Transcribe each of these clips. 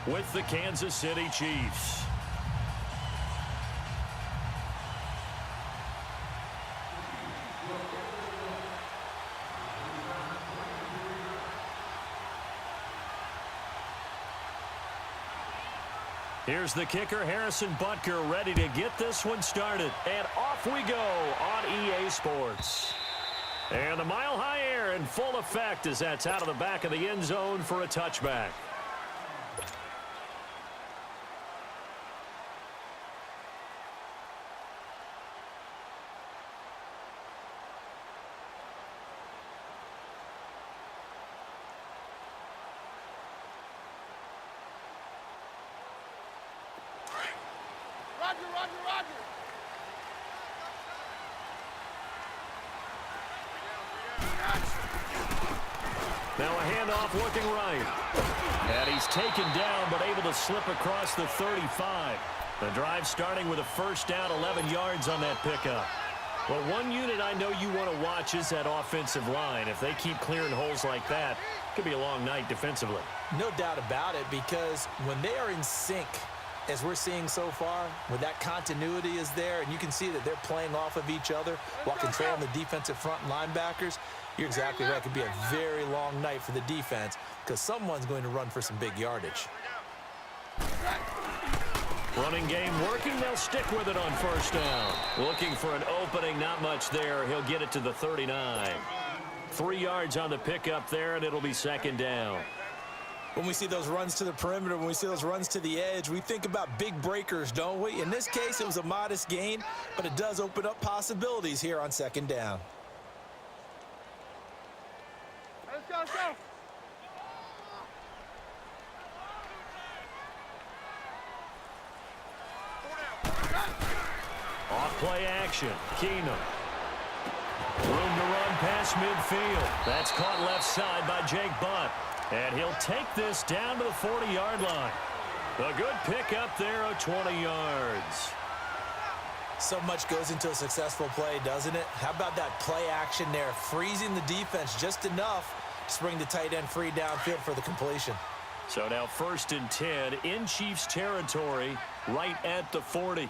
with the Kansas City Chiefs. Here's the kicker, Harrison Butker, ready to get this one started. And off we go on EA Sports. And the mile-high air in full effect as that's out of the back of the end zone for a touchback. Roger. Now a handoff looking right. And he's taken down but able to slip across the 35. The drive starting with a first down, 11 yards on that pickup. Well, one unit I know you want to watch is that offensive line. If they keep clearing holes like that, it could be a long night defensively. No doubt about it, because when they are in sync, as we're seeing so far, when that continuity is there and you can see that they're playing off of each other while controlling the defensive front linebackers, you're exactly right. It could be a very long night for the defense because someone's going to run for some big yardage. Running game working. They'll stick with it on first down. Looking for an opening. Not much there. He'll get it to the 39. 3 yards on the pickup there, and it'll be second down. When we see those runs to the perimeter, when we see those runs to the edge, we think about big breakers, don't we? In this case, it was a modest gain, but it does open up possibilities here on second down. Let's go. Off play action. Keenum. Room to run past midfield. That's caught left side by Jake Butt. And he'll take this down to the 40-yard line. A good pickup there of 20 yards. So much goes into a successful play, doesn't it? How about that play action there, freezing the defense just enough to bring the tight end free downfield for the completion. So now 1st and 10 in Chiefs territory, right at the 40.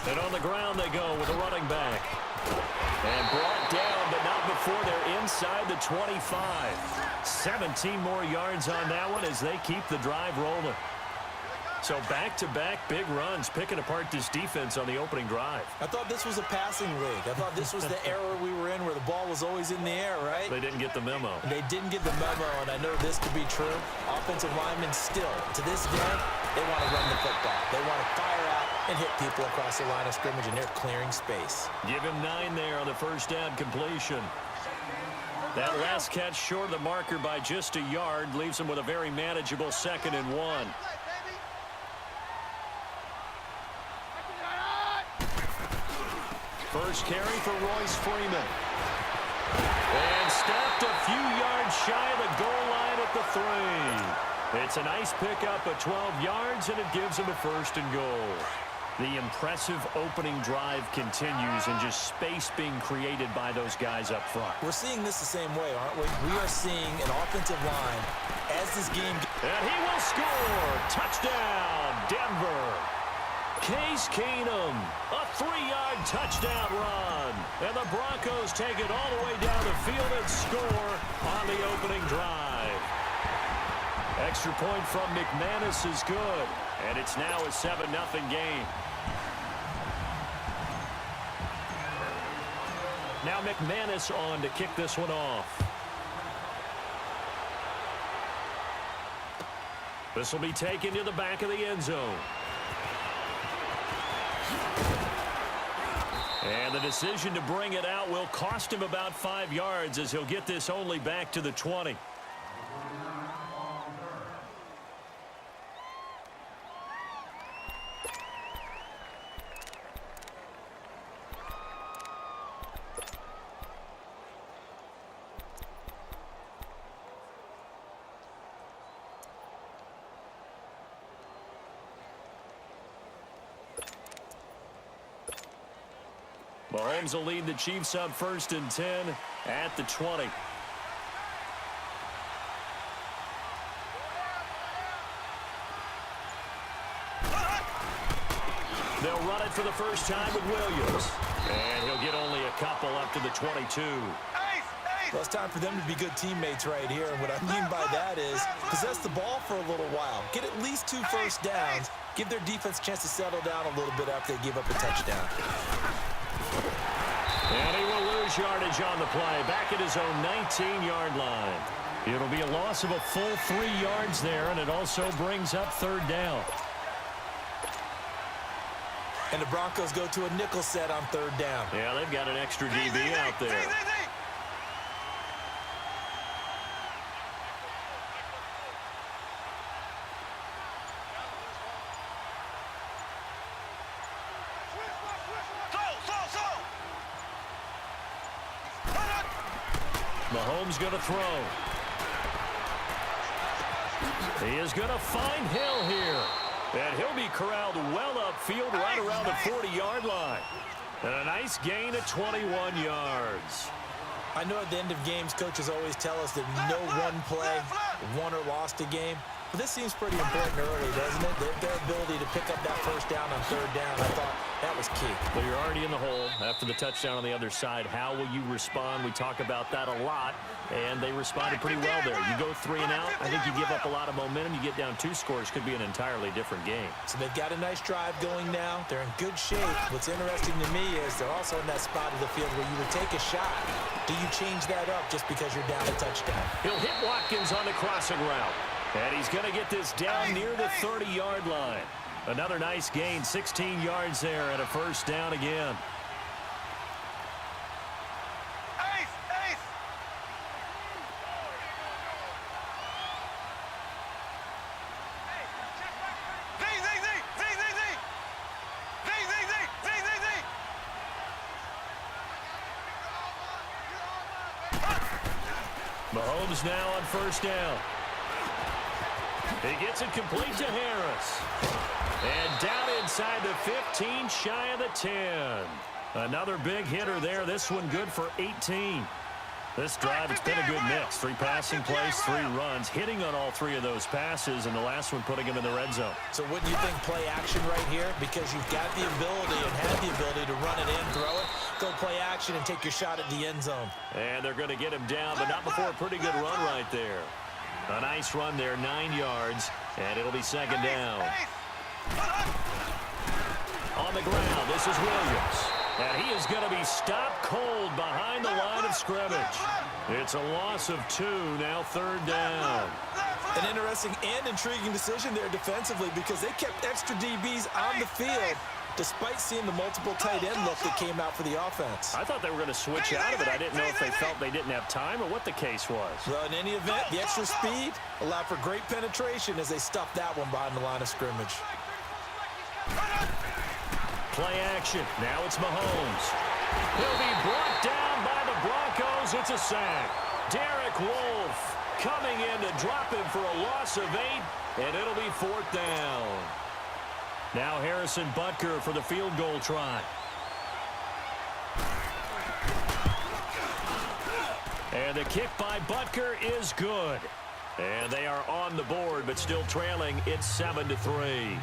And on the ground they go with a running back. And brought down, but not before they're inside the 25. 17 more yards on that one as they keep the drive rolling. So back-to-back big runs, picking apart this defense on the opening drive. I thought this was a passing league. I thought this was the era we were in where the ball was always in the air, right? They didn't get the memo. They didn't get the memo, and I know this could be true. Offensive linemen still, to this day, they want to run the football. They want to fire out and hit people across the line of scrimmage, and they're clearing space. Give him 9 there on the first down completion. That last catch short of the marker by just a yard leaves him with a very manageable 2nd and 1. First carry for Royce Freeman. And stopped a few yards shy of the goal line at the 3. It's a nice pickup of 12 yards, and it gives him a 1st and goal. The impressive opening drive continues, and just space being created by those guys up front. We're seeing this the same way, aren't we? We are seeing an offensive line as this game... And he will score! Touchdown, Denver! Case Keenum, a 3-yard touchdown run. And the Broncos take it all the way down the field and score on the opening drive. Extra point from McManus is good. And it's now a 7-0 game. Now McManus on to kick this one off. This will be taken to the back of the end zone. And the decision to bring it out will cost him about 5 yards as he'll get this only back to the 20. Mahomes will lead the Chiefs up 1st and 10 at the 20. They'll run it for the first time with Williams. And he'll get only a couple up to the 22. Well, it's time for them to be good teammates right here. And what I mean by that is possess the ball for a little while. Get at least 2 first downs. Give their defense a chance to settle down a little bit after they give up a touchdown. And he will lose yardage on the play. Back at his own 19-yard line. It'll be a loss of a full 3 yards there, and it also brings up 3rd down. And the Broncos go to a nickel set on 3rd down. Yeah, they've got an extra DB out there. Mahomes going to throw. He is going to find Hill here. And he'll be corralled well upfield right around the 40-yard line. And a nice gain of 21 yards. I know at the end of games, coaches always tell us that no one play won or lost a game. But this seems pretty important early, doesn't it? Their ability to pick up that first down on 3rd down, I thought that was key. Well, you're already in the hole after the touchdown on the other side. How will you respond? We talk about that a lot, and they responded pretty well there. You go 3 and out, I think you give up a lot of momentum. You get down 2 scores, could be an entirely different game. So they've got a nice drive going now. They're in good shape. What's interesting to me is they're also in that spot of the field where you would take a shot. Do you change that up just because you're down a touchdown? He'll hit Watkins on the crossing route. And he's going to get this down near the 30-yard line. Another nice gain, 16 yards there, and a first down again. Mahomes now on first down. He gets it complete to Harris. And down inside the 15, shy of the 10. Another big hitter there. This one good for 18. This drive, it's been a good mix. 3 passing plays, 3 runs, hitting on all 3 of those passes, and the last one putting him in the red zone. So wouldn't you think play action right here? Because you've got the ability and have the ability to run it in, throw it, go play action, and take your shot at the end zone. And they're going to get him down, but not before a pretty good run right there. A nice run there, 9 yards, and it'll be 2nd down. On the ground, this is Williams. And he is going to be stopped cold behind the line of scrimmage. It's a loss of 2, now 3rd down. An interesting and intriguing decision there defensively because they kept extra DBs on the field despite seeing the multiple tight end look that came out for the offense. I thought they were going to switch out of it. I didn't know if they felt they didn't have time or what the case was. Well, in any event, the extra speed allowed for great penetration as they stuffed that one behind the line of scrimmage. Play action. Now it's Mahomes. He'll be brought down by the Broncos. It's a sack. Derek Wolfe coming in to drop him for a loss of 8, and it'll be 4th down. Now Harrison Butker for the field goal try. And the kick by Butker is good. And they are on the board, but still trailing. It's 7-3.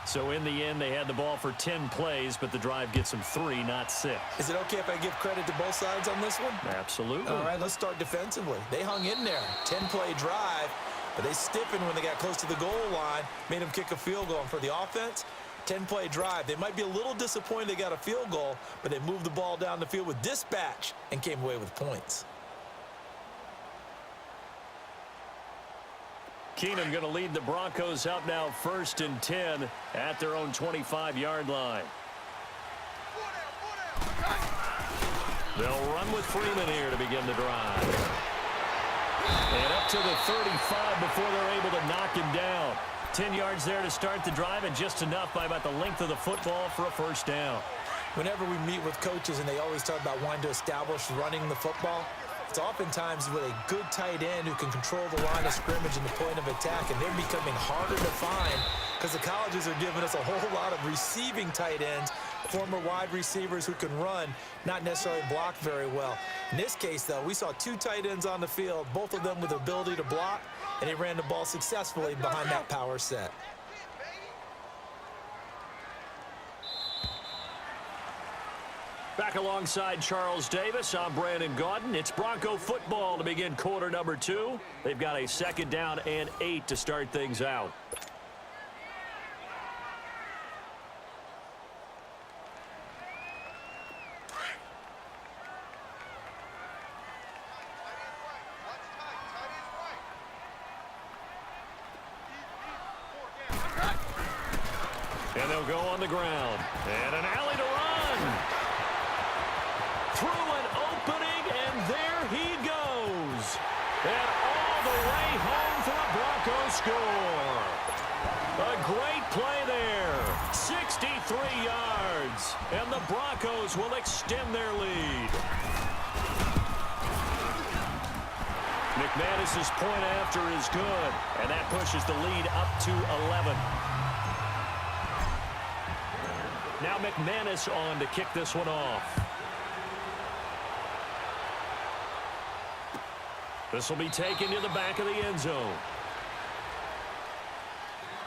So in the end, they had the ball for 10 plays, but the drive gets them 3, not 6. Is it okay if I give credit to both sides on this one? Absolutely. All right, let's start defensively. They hung in there. 10-play drive, but they stiffened when they got close to the goal line, made them kick a field goal. And for the offense, 10-play drive. They might be a little disappointed they got a field goal, but they moved the ball down the field with dispatch and came away with points. Keenum going to lead the Broncos out now 1st and 10 at their own 25-yard line. They'll run with Freeman here to begin the drive. And up to the 35 before they're able to knock him down. 10 yards there to start the drive, and just enough by about the length of the football for a first down. Whenever we meet with coaches and they always talk about wanting to establish running the football, it's oftentimes with a good tight end who can control the line of scrimmage and the point of attack, and they're becoming harder to find because the colleges are giving us a whole lot of receiving tight ends, former wide receivers who can run, not necessarily block very well. In this case, though, we saw 2 tight ends on the field, both of them with the ability to block, and he ran the ball successfully behind that power set. Back alongside Charles Davis, I'm Brandon Gaudin. It's Bronco football to begin quarter number 2. They've got a 2nd down and 8 to start things out. And they'll go on the ground. And an alley to run. Through an opening, and there he goes. And all the way home for a Bronco score. A great play there. 63 yards. And the Broncos will extend their lead. McManus's point after is good. And that pushes the lead up to 11. Now McManus on to kick this one off. This will be taken to the back of the end zone.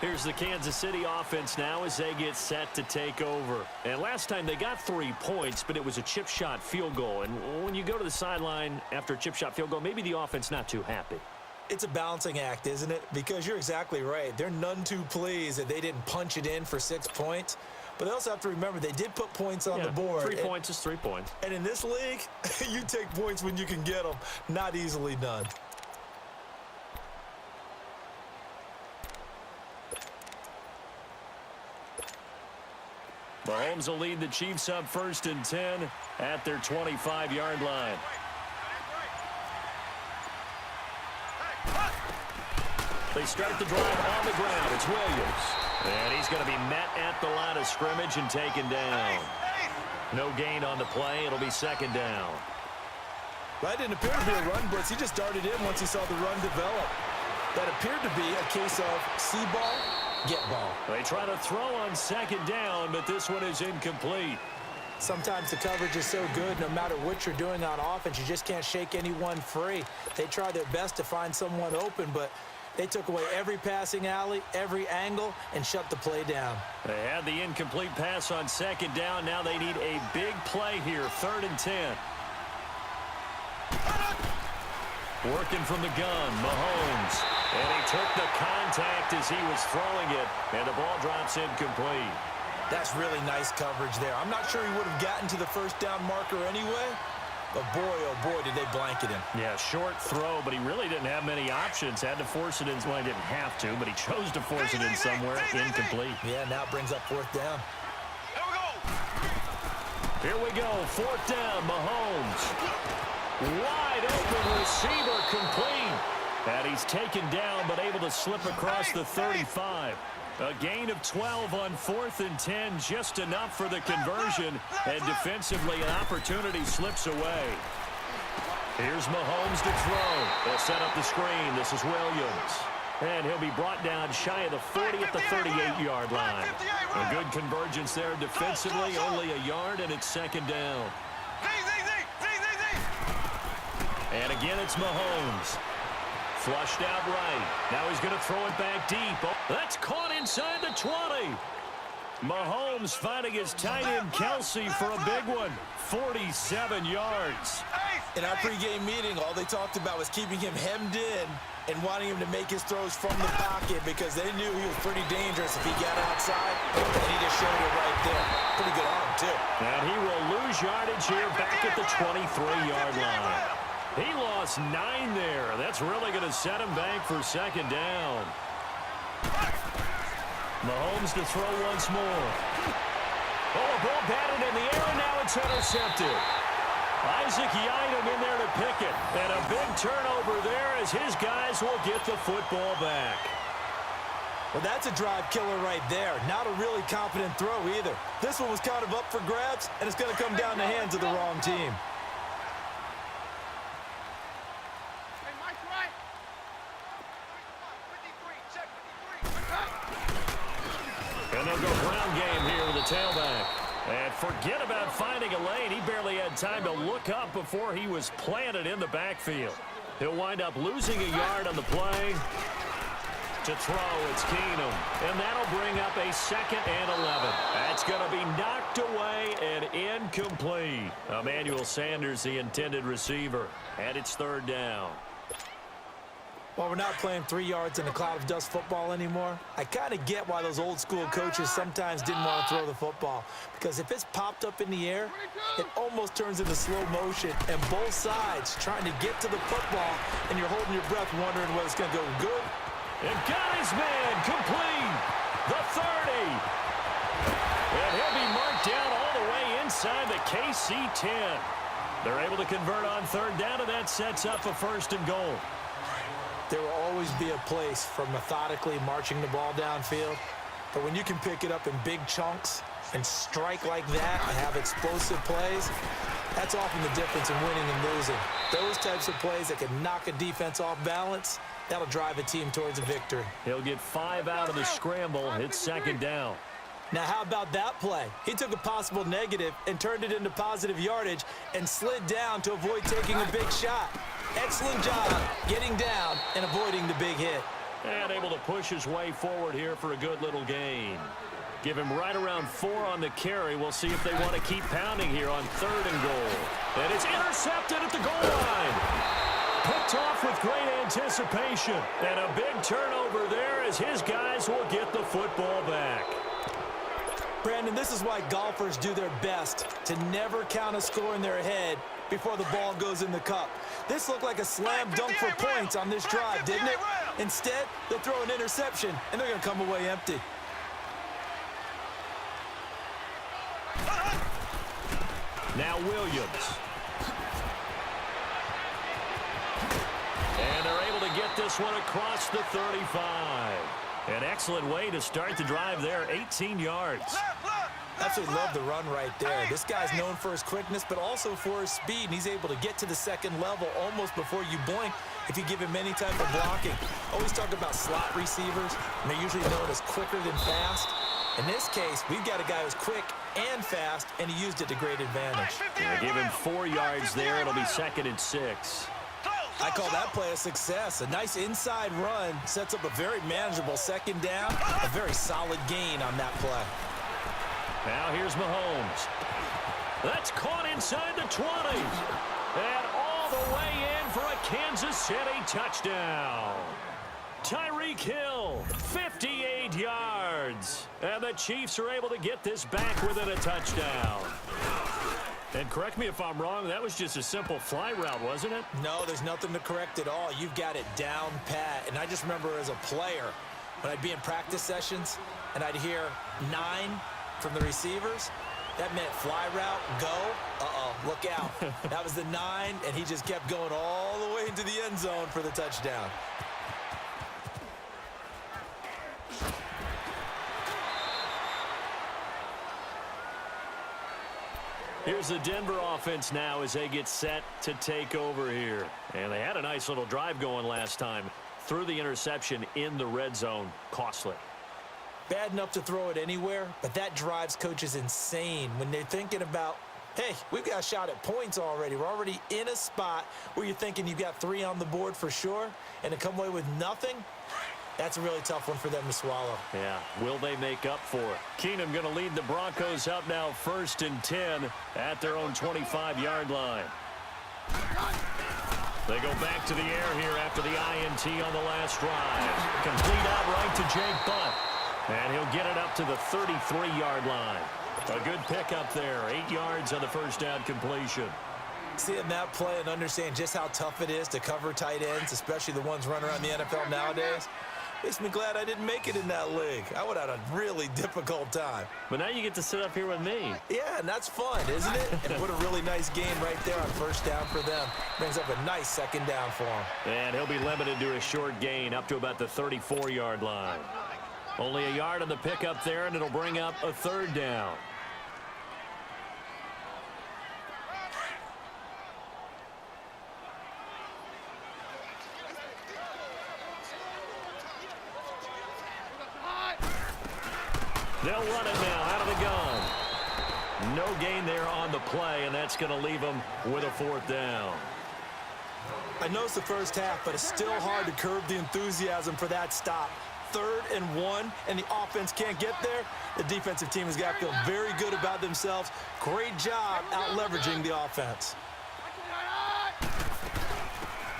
Here's the Kansas City offense now as they get set to take over. And last time they got 3 points, but it was a chip shot field goal. And when you go to the sideline after a chip shot field goal, maybe the offense not too happy. It's a balancing act, isn't it? Because you're exactly right. They're none too pleased that they didn't punch it in for 6 points. But they also have to remember they did put points on the board. 3 points is 3 points. And in this league, you take points when you can get them. Not easily done. Mahomes will lead the Chiefs up 1st and 10 at their 25-yard line. They start the drive on the ground. It's Williams. And he's going to be met at the line of scrimmage and taken down. No gain on the play. It'll be 2nd down. That didn't appear to be a run blitz. He just darted in once he saw the run develop. That appeared to be a case of see ball, get ball. They try to throw on 2nd down, but this one is incomplete. Sometimes the coverage is so good, no matter what you're doing on offense, you just can't shake anyone free. They try their best to find someone open, but they took away every passing alley, every angle, and shut the play down. They had the incomplete pass on 2nd down. Now they need a big play here, 3rd and 10. Working from the gun, Mahomes. And he took the contact as he was throwing it, and the ball drops incomplete. That's really nice coverage there. I'm not sure he would have gotten to the 1st down marker anyway, but boy, oh boy, did they blanket him. Yeah, short throw, but he really didn't have many options. Had to force it in. Well, he didn't have to, but he chose to force it in somewhere. Incomplete. Yeah, now it brings up 4th down. Here we go, 4th down, Mahomes. Wide open receiver, complete. And he's taken down, but able to slip across the 35. A gain of 12 on 4th and 10, just enough for the conversion. And defensively, an opportunity slips away. Here's Mahomes to throw. They'll set up the screen. This is Williams. And he'll be brought down shy of the 40 at the 38-yard line. A good convergence there defensively, only a yard, and it's 2nd down. And again, it's Mahomes. Flushed out right. Now he's going to throw it back deep. Oh, that's caught inside the 20. Mahomes finding his tight end Kelsey for a big one. 47 yards. In our pregame meeting, all they talked about was keeping him hemmed in and wanting him to make his throws from the pocket because they knew he was pretty dangerous if he got outside, and he just showed it right there. Pretty good arm, too. And he will lose yardage here back at the 23-yard line. He lost 9 there. That's really going to set him back for 2nd down. Mahomes to throw once more. Oh, a ball batted in the air, and now it's intercepted. Isaac Yiadom in there to pick it. And a big turnover there as his guys will get the football back. Well, that's a drive killer right there. Not a really confident throw either. This one was kind of up for grabs, and it's going to come down the hands of the wrong team. And they'll go ground game here with the tailback. And forget about finding a lane. He barely had time to look up before he was planted in the backfield. He'll wind up losing a yard on the play. To throw, it's Keenum. And that'll bring up a 2nd and 11. That's going to be knocked away and incomplete. Emmanuel Sanders, the intended receiver. And it's 3rd down. Well, we're not playing 3 yards in a cloud of dust football anymore. I kind of get why those old school coaches sometimes didn't want to throw the football. Because if it's popped up in the air, it almost turns into slow motion. And both sides trying to get to the football, and you're holding your breath wondering whether it's going to go good. And got his man complete. The 30. And he'll be marked down all the way inside the KC 10. They're able to convert on 3rd down, and that sets up a 1st and goal. There will always be a place for methodically marching the ball downfield. But when you can pick it up in big chunks and strike like that and have explosive plays, that's often the difference in winning and losing. Those types of plays that can knock a defense off balance, that'll drive a team towards a victory. He'll get 5 out of the scramble. It's 2nd down. Now, how about that play? He took a possible negative and turned it into positive yardage and slid down to avoid taking a big shot. Excellent job getting down and avoiding the big hit. And able to push his way forward here for a good little gain. Give him right around 4 on the carry. We'll see if they want to keep pounding here on 3rd and goal. And it's intercepted at the goal line. Picked off with great anticipation. And a big turnover there as his guys will get the football back. Brandon, this is why golfers do their best to never count a score in their head before the ball goes in the cup. This looked like a slam dunk for points on this drive, didn't it? Instead, they'll throw an interception, and they're going to come away empty. Now Williams. And they're able to get this one across the 35. An excellent way to start the drive there, 18 yards. Absolutely love the run right there. This guy's known for his quickness, but also for his speed, and he's able to get to the 2nd level almost before you blink if you give him any type of blocking. Always talk about slot receivers, and they're usually known as quicker than fast. In this case, we've got a guy who's quick and fast, and he used it to great advantage. They give him 4 yards there. It'll be 2nd and 6. I call that play a success. A nice inside run sets up a very manageable 2nd down, a very solid gain on that play. Now here's Mahomes. That's caught inside the 20. And all the way in for a Kansas City touchdown. Tyreek Hill, 58 yards. And the Chiefs are able to get this back within a touchdown. And correct me if I'm wrong, that was just a simple fly route, wasn't it? No, there's nothing to correct at all. You've got it down pat. And I just remember as a player, when I'd be in practice sessions and I'd hear 9 from the receivers, that meant fly route, go, look out. That was the 9, and he just kept going all the way into the end zone for the touchdown. Here's the Denver offense now as they get set to take over here. And they had a nice little drive going last time. Threw the interception in the red zone. Costly. Bad enough to throw it anywhere, but that drives coaches insane when they're thinking about, hey, we've got a shot at points already. We're already in a spot where you're thinking you've got 3 on the board for sure, and to come away with nothing, that's a really tough one for them to swallow. Yeah, will they make up for it? Keenum going to lead the Broncos up now 1st and 10 at their own 25-yard line. They go back to the air here after the INT on the last drive. Complete outright to Jake Butt. And he'll get it up to the 33-yard line. A good pickup there. 8 yards on the first down completion. Seeing that play and understand just how tough it is to cover tight ends, especially the ones running around the NFL nowadays, makes me glad I didn't make it in that league. I would have had a really difficult time. But now you get to sit up here with me. Yeah, and that's fun, isn't it? And what a really nice game right there on first down for them. Brings up a nice 2nd down for him. And he'll be limited to a short gain up to about the 34-yard line. Only a yard on the pickup there, and it'll bring up a 3rd down. They'll run it now out of the gun. No gain there on the play, and that's going to leave them with a 4th down. I know it's the first half, but it's still hard to curb the enthusiasm for that stop. 3rd and 1 and the offense can't get there, the defensive team has got to feel very good about themselves. Great job out leveraging the offense.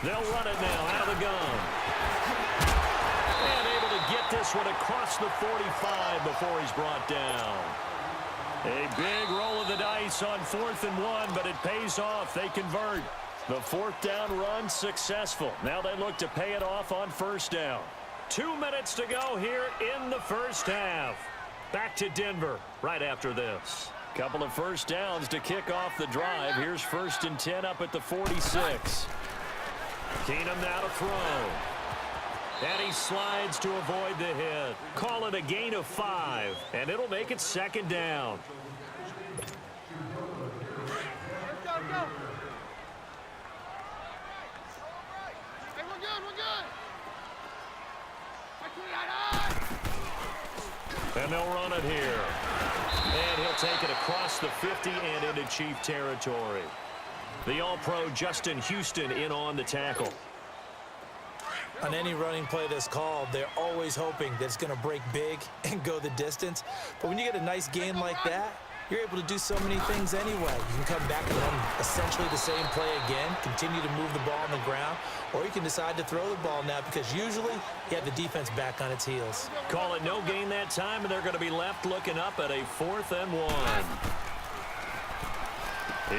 They'll run it now out of the gun. And able to get this one across the 45 before he's brought down. A big roll of the dice on 4th and 1, but it pays off. They convert. The 4th down run successful. Now they look to pay it off on 1st down. 2 minutes to go here in the 1st half. Back to Denver right after this. Couple of 1st downs to kick off the drive. Here's 1st and 10 up at the 46. Keenum now to throw. And he slides to avoid the hit. Call it a gain of 5, and it'll make it 2nd down. Let's go, go. Hey, we're good, we're good. And they'll run it here. And he'll take it across the 50 and into Chief territory. The All-Pro Justin Houston in on the tackle. On any running play that's called, they're always hoping that it's going to break big and go the distance. But when you get a nice game like that, you're able to do so many things anyway. You can come back and run essentially the same play again, continue to move the ball on the ground, or you can decide to throw the ball now because usually you have the defense back on its heels. Call it no gain that time, and they're going to be left looking up at a 4th and 1.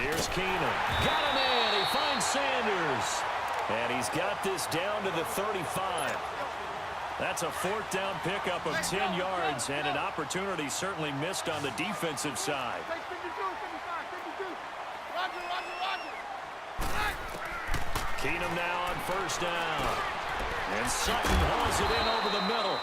Here's Keenum. Got him in. He finds Sanders. And he's got this down to the 35. That's a 4th down pickup of 10 yards, and an opportunity certainly missed on the defensive side. Take 52, 55, 52. Roger. Keenum now on 1st down. And Sutton hauls it in over the middle.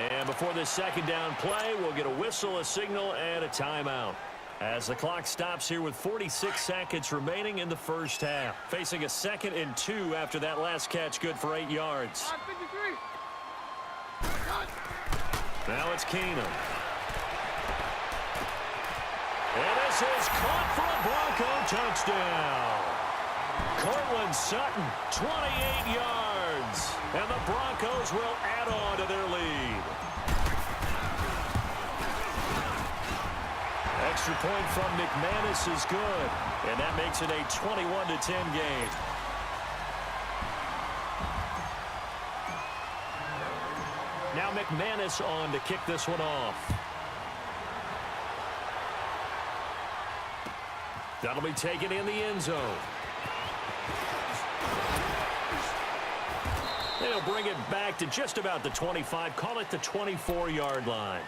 And before this 2nd down play, we'll get a whistle, a signal, and a timeout. As the clock stops here with 46 seconds remaining in the 1st half. Facing a 2nd and 2 after that last catch, good for 8 yards. 53. Now it's Keenum. And this is caught for a Bronco touchdown. Cortland Sutton, 28 yards. And the Broncos will add on to their lead. Extra point from McManus is good, and that makes it a 21-10 game. Now McManus on to kick this one off. That'll be taken in the end zone. They'll bring it back to just about the 25, call it the 24-yard line.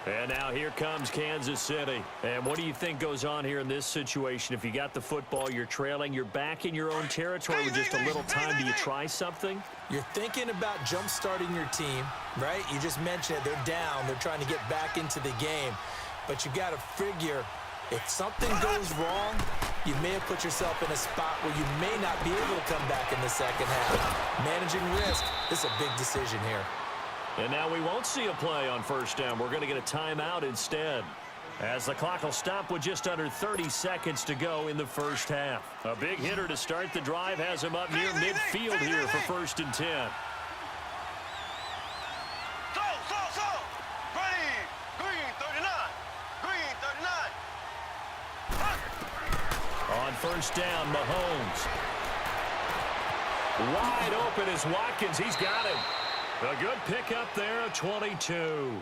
And now here comes Kansas City. And what do you think goes on here in this situation? If you got the football, you're trailing, you're back in your own territory with just a little time. Do you try something? You're thinking about jump-starting your team, right? You just mentioned it. They're down. They're trying to get back into the game. But you got to figure if something goes wrong, you may have put yourself in a spot where you may not be able to come back in the 2nd half. Managing risk is a big decision here. And now we won't see a play on 1st down. We're going to get a timeout instead, as the clock will stop with just under 30 seconds to go in the 1st half. A big hitter to start the drive has him up near midfield here for 1st and 10. On 1st down, Mahomes. Wide open is Watkins. He's got him. A good pickup there, 22.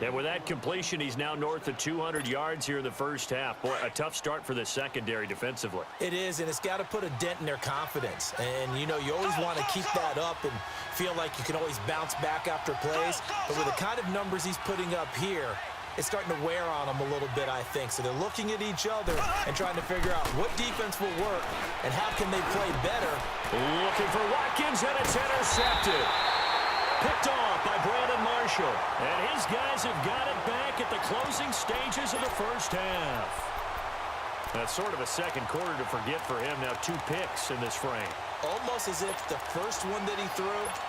And with that completion, he's now north of 200 yards here in the 1st half. Boy, a tough start for the secondary defensively. It is, and it's got to put a dent in their confidence. And, you know, you always want to keep that up and feel like you can always bounce back after plays. But with the kind of numbers he's putting up here, it's starting to wear on them a little bit, I think. So they're looking at each other and trying to figure out what defense will work and how can they play better. Looking for Watkins, and it's intercepted. Picked off by Brandon Marshall. And his guys have got it back at the closing stages of the 1st half. That's sort of a 2nd quarter to forget for him. Now 2 picks in this frame. Almost as if the first one that he threw,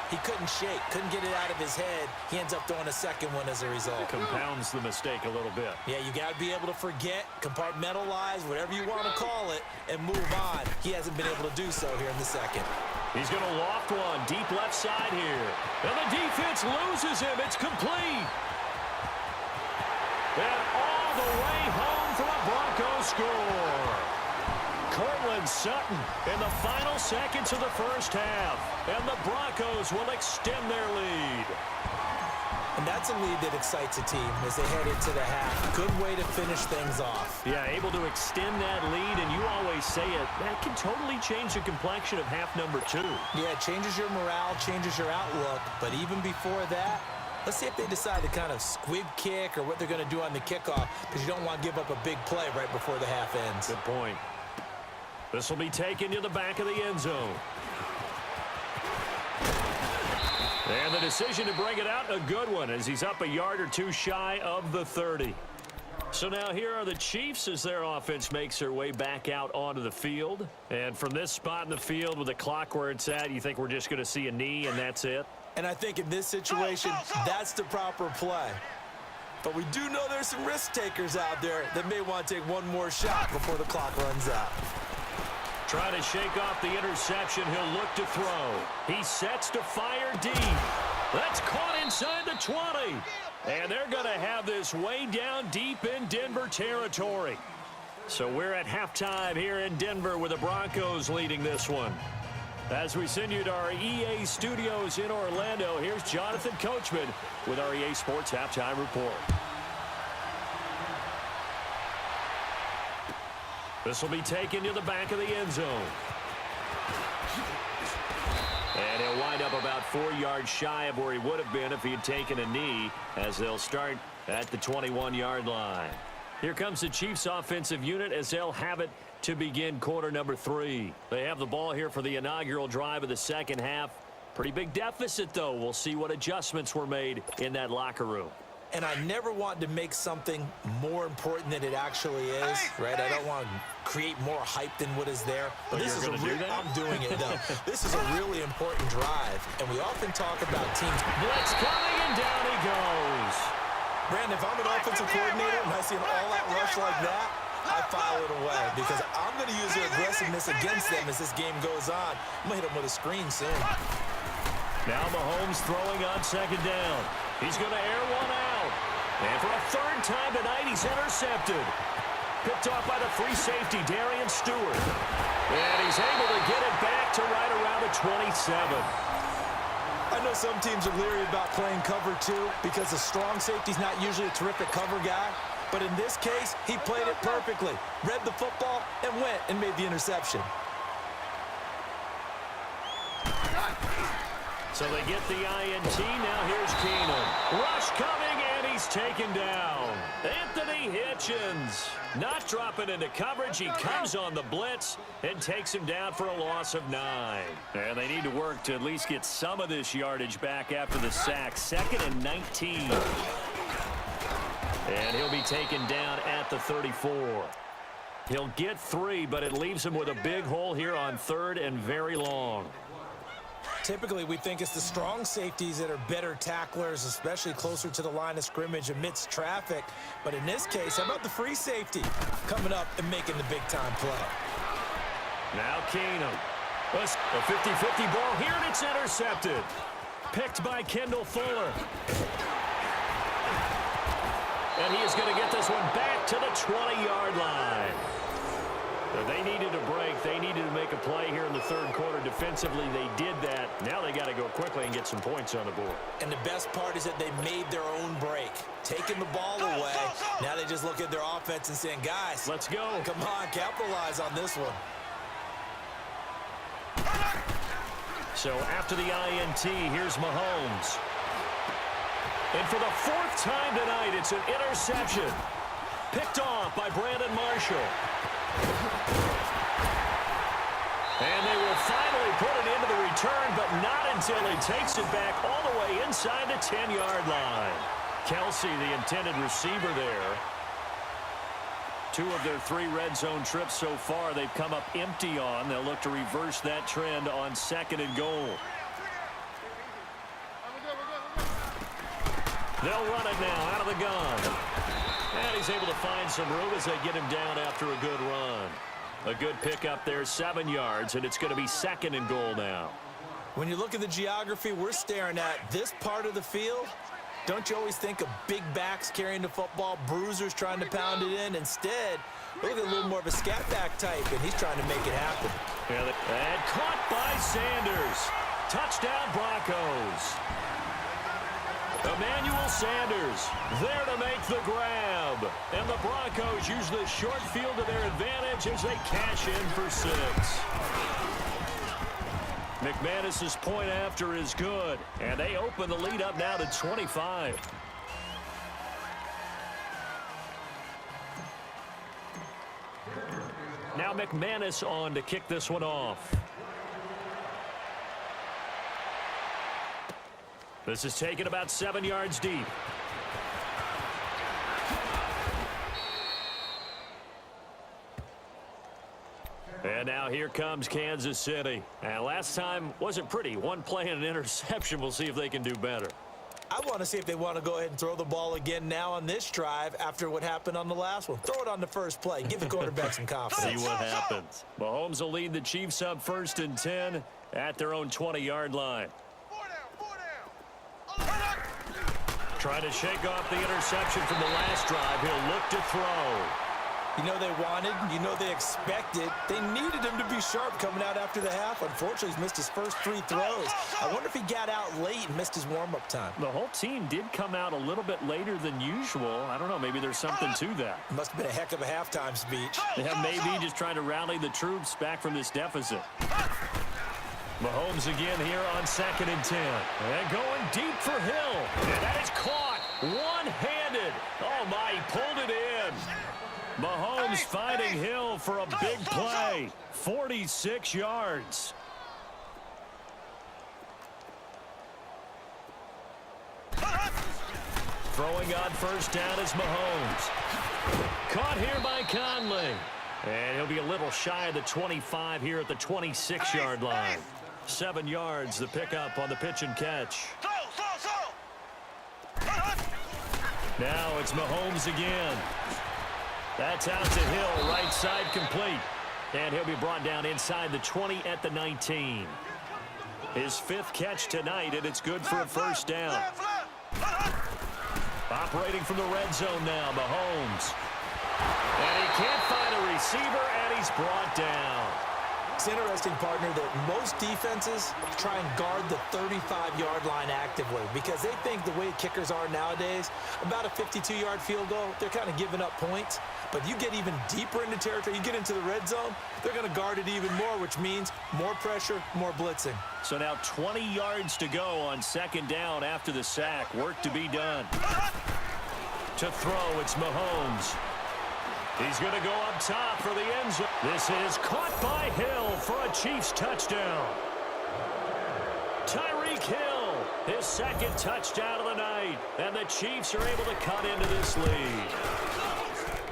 he couldn't shake, couldn't get it out of his head. He ends up throwing a 2nd one as a result. Compounds the mistake a little bit. Yeah, you got to be able to forget, compartmentalize, whatever you want to call it, and move on. He hasn't been able to do so here in the 2nd. He's going to loft one deep left side here. And the defense loses him. It's complete. And all the way home for the Broncos score. Cortland Sutton in the final seconds of the first half. And the Broncos will extend their lead. And that's a lead that excites a team as they head into the half. Good way to finish things off. Yeah, able to extend that lead, and you always say it, that can totally change the complexion of half number 2. Yeah, it changes your morale, changes your outlook. But even before that, let's see if they decide to kind of squib kick or what they're going to do on the kickoff, because you don't want to give up a big play right before the half ends. Good point. This will be taken to the back of the end zone. And the decision to bring it out, a good one, as he's up a yard or two shy of the 30. So now here are the Chiefs as their offense makes their way back out onto the field. And from this spot in the field with the clock where it's at, you think we're just going to see a knee and that's it? And I think in this situation, that's the proper play. But we do know there's some risk takers out there that may want to take one more shot before the clock runs out. Trying to shake off the interception. He'll look to throw. He sets to fire deep. That's caught inside the 20. And they're going to have this way down deep in Denver territory. So we're at halftime here in Denver with the Broncos leading this one. As we send you to our EA studios in Orlando, here's Jonathan Coachman with our EA Sports Halftime Report. This will be taken to the back of the end zone. And he'll wind up about 4 yards shy of where he would have been if he had taken a knee, as they'll start at the 21-yard line. Here comes the Chiefs offensive unit as they'll have it to begin quarter number 3. They have the ball here for the inaugural drive of the second half. Pretty big deficit, though. We'll see what adjustments were made in that locker room. And I never want to make something more important than it actually is, right? I don't want to create more hype than what is there. But this is I'm doing it, though. This is a really important drive, and we often talk about teams. Blitz coming, and down he goes. Brandon, if I'm an offensive coordinator and I see an all-out rush like that, I file it away because I'm going to use the aggressiveness against them as this game goes on. I'm going to hit them with a screen soon. Now Mahomes throwing on second down. He's going to air one out. And for a third time tonight, he's intercepted. Picked off by the free safety, Darian Stewart. And he's able to get it back to right around the 27. I know some teams are leery about playing cover 2 because the strong safety's not usually a terrific cover guy. But in this case, he played it perfectly. Read the football and went and made the interception. So they get the INT. Now here's Keenum. Rush coming, and he's taken down. Anthony Hitchens not dropping into coverage. He comes on the blitz and takes him down for a loss of 9. And they need to work to at least get some of this yardage back after the sack. 2nd and 19. And he'll be taken down at the 34. He'll get 3, but it leaves him with a big hole here on 3rd and very long. Typically, we think it's the strong safeties that are better tacklers, especially closer to the line of scrimmage amidst traffic. But in this case, how about the free safety coming up and making the big-time play? Now Keenum. A 50-50 ball here, and it's intercepted. Picked by Kendall Fuller. And he is going to get this one back to the 20-yard line. They needed a break. They needed to make a play here in the 3rd quarter. Defensively, they did that. Now they got to go quickly and get some points on the board. And the best part is that they made their own break, taking the ball away. Now they just look at their offense and saying, guys, let's go. Come on, capitalize on this one. So after the INT, here's Mahomes. And for the 4th time tonight, it's an interception. Picked off by Brandon Marshall. And they will finally put it into the return, but not until he takes it back all the way inside the 10-yard line. Kelsey, the intended receiver there. 2 of their 3 red zone trips so far, they've come up empty on. They'll look to reverse that trend on 2nd and goal. They'll run it now out of the gun. And he's able to find some room as they get him down after a good run. A good pickup there, 7 yards, and it's going to be 2nd and goal now. When you look at the geography, we're staring at this part of the field. Don't you always think of big backs carrying the football, bruisers trying to pound it in? Instead, look at a little more of a scat back type, and he's trying to make it happen. And caught by Sanders. Touchdown, Broncos. Emmanuel Sanders there to make the grab. And the Broncos use the short field to their advantage as they cash in for 6. McManus's point after is good, and they open the lead up now to 25. Now McManus on to kick this one off. This is taken about 7 yards deep. And now here comes Kansas City. And last time wasn't pretty. One play and an interception. We'll see if they can do better. I want to see if they want to go ahead and throw the ball again now on this drive after what happened on the last one. Throw it on the first play. Give the quarterback some confidence. See what happens. Mahomes will lead the Chiefs up 1st and 10 at their own 20-yard line. 4 down. Trying to shake off the interception from the last drive. He'll look to throw. You know they wanted, you know they expected. They needed him to be sharp coming out after the half. Unfortunately, he's missed his first 3 throws. I wonder if he got out late and missed his warm-up time. The whole team did come out a little bit later than usual. I don't know, maybe there's something to that. Must have been a heck of a halftime speech. Yeah, maybe just trying to rally the troops back from this deficit. Mahomes again here on 2nd and 10. And going deep for Hill. And that is caught one-handed. Oh, my, he pulled it in. Mahomes finding Hill for a big play. 46 yards. Throwing on 1st down is Mahomes. Caught here by Conley. And he'll be a little shy of the 25 here at the 26-yard line. 7 yards, the pickup on the pitch and catch. Now it's Mahomes again. That's out to Hill, right side complete. And he'll be brought down inside the 20 at the 19. His 5th catch tonight, and it's good for a 1st down. Operating from the red zone now, Mahomes. And he can't find a receiver, and he's brought down. It's interesting, partner, that most defenses try and guard the 35-yard line actively because they think the way kickers are nowadays, about a 52-yard field goal, they're kind of giving up points. But you get even deeper into territory, you get into the red zone, they're going to guard it even more, which means more pressure, more blitzing. So now 20 yards to go on 2nd down after the sack. Work to be done. To throw, it's Mahomes. He's going to go up top for the end zone. This is caught by Hill for a Chiefs touchdown. Tyreek Hill, his 2nd touchdown of the night. And the Chiefs are able to cut into this lead.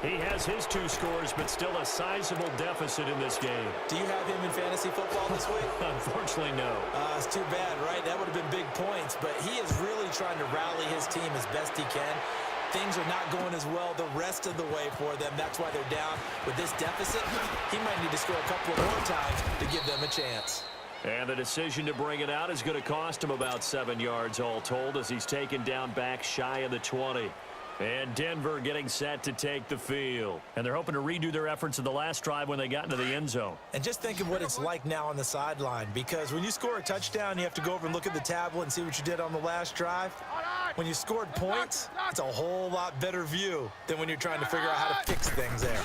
He has his 2 scores, but still a sizable deficit in this game. Do you have him in fantasy football this week? Unfortunately, no. It's too bad, right? That would have been big points, but he is really trying to rally his team as best he can. Things are not going as well the rest of the way for them. That's why they're down. With this deficit, he might need to score a couple of more times to give them a chance. And the decision to bring it out is going to cost him about 7 yards all told as he's taken down back shy of the 20. And Denver getting set to take the field. And they're hoping to redo their efforts in the last drive when they got into the end zone. And just think of what it's like now on the sideline, because when you score a touchdown, you have to go over and look at the tablet and see what you did on the last drive. When you scored points, it's a whole lot better view than when you're trying to figure out how to fix things there.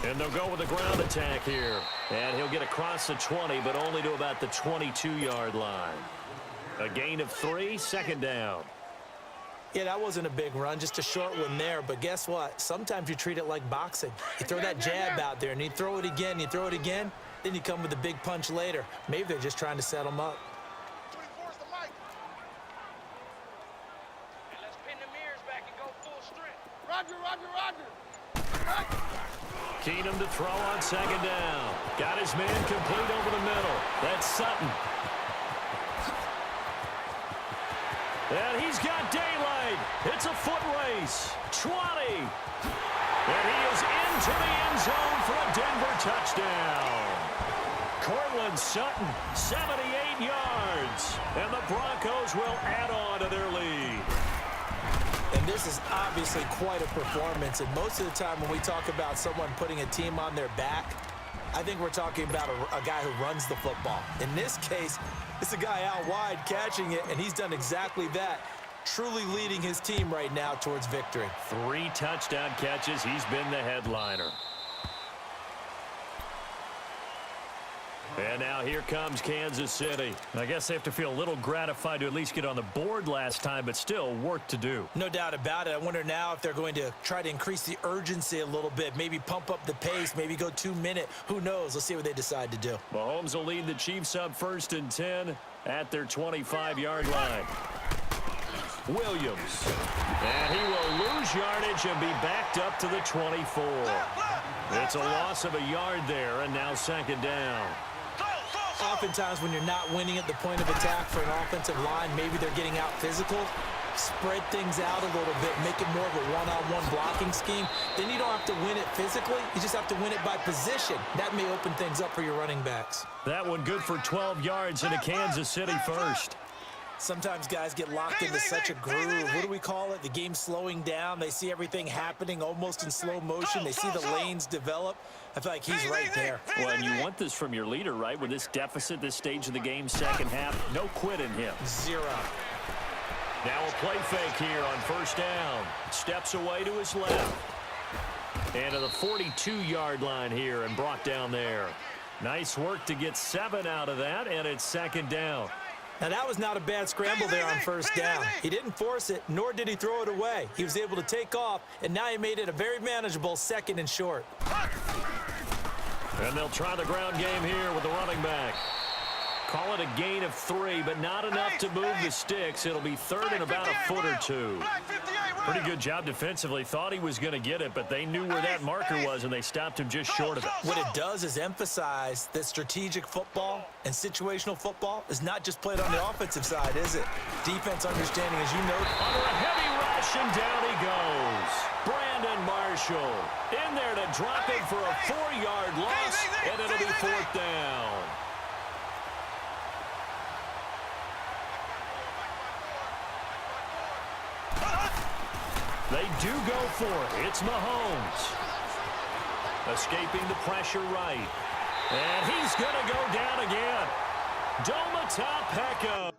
And they'll go with a ground attack here. And he'll get across the 20, but only to about the 22-yard line. A gain of 3, 2nd down. Yeah, that wasn't a big run, just a short one there. But guess what? Sometimes you treat it like boxing. You throw that jab out there, and you throw it again, then you come with a big punch later. Maybe they're just trying to set them up. Keenum to throw on 2nd down. Got his man complete over the middle. That's Sutton. And he's got daylight. It's a foot race. 20. And he is into the end zone for a Denver touchdown. Cortland Sutton, 78 yards. And the Broncos will add on to their lead. And this is obviously quite a performance. And most of the time when we talk about someone putting a team on their back, I think we're talking about a guy who runs the football. In this case, it's a guy out wide catching it, and he's done exactly that, truly leading his team right now towards victory. 3 touchdown catches. He's been the headliner. And now here comes Kansas City. I guess they have to feel a little gratified to at least get on the board last time, but still work to do. No doubt about it. I wonder now if they're going to try to increase the urgency a little bit, maybe pump up the pace, maybe go 2-minute. Who knows? Let's see what they decide to do. Mahomes will lead the Chiefs up 1st and 10 at their 25-yard line. Williams. And he will lose yardage and be backed up to the 24. It's a loss of a yard there, and now 2nd down. Oftentimes when you're not winning at the point of attack for an offensive line, maybe they're getting out physical, spread things out a little bit, make it more of a one-on-one blocking scheme. Then you don't have to win it physically. You just have to win it by position. That may open things up for your running backs. That one good for 12 yards into Kansas City first. Sometimes guys get locked into such a groove. What do we call it? The game slowing down. They see everything happening almost in slow motion. They see the lanes develop. I feel like he's right there. Well, and you want this from your leader, right? With this deficit, this stage of the game, 2nd half, no quit in him. 0. Now a play fake here on 1st down. Steps away to his left. And to the 42-yard line here and brought down there. Nice work to get 7 out of that, and it's 2nd down. Now, that was not a bad scramble there on 1st down. He didn't force it, nor did he throw it away. He was able to take off, and now he made it a very manageable 2nd and short. And they'll try the ground game here with the running back. Call it a gain of 3, but not enough to move the sticks. It'll be 3rd and about a foot or 2. Pretty good job defensively. Thought he was going to get it, but they knew where that marker was, and they stopped him just short of it. What it does is emphasize that strategic football and situational football is not just played on the offensive side, is it? Defense understanding, as you know. Under a heavy rush, and down he goes. Brandon Marshall in there to drop him for a 4-yard loss, and it'll be 4th down. They do go for it. It's Mahomes. Escaping the pressure right. And he's going to go down again. Dome atop Peckham.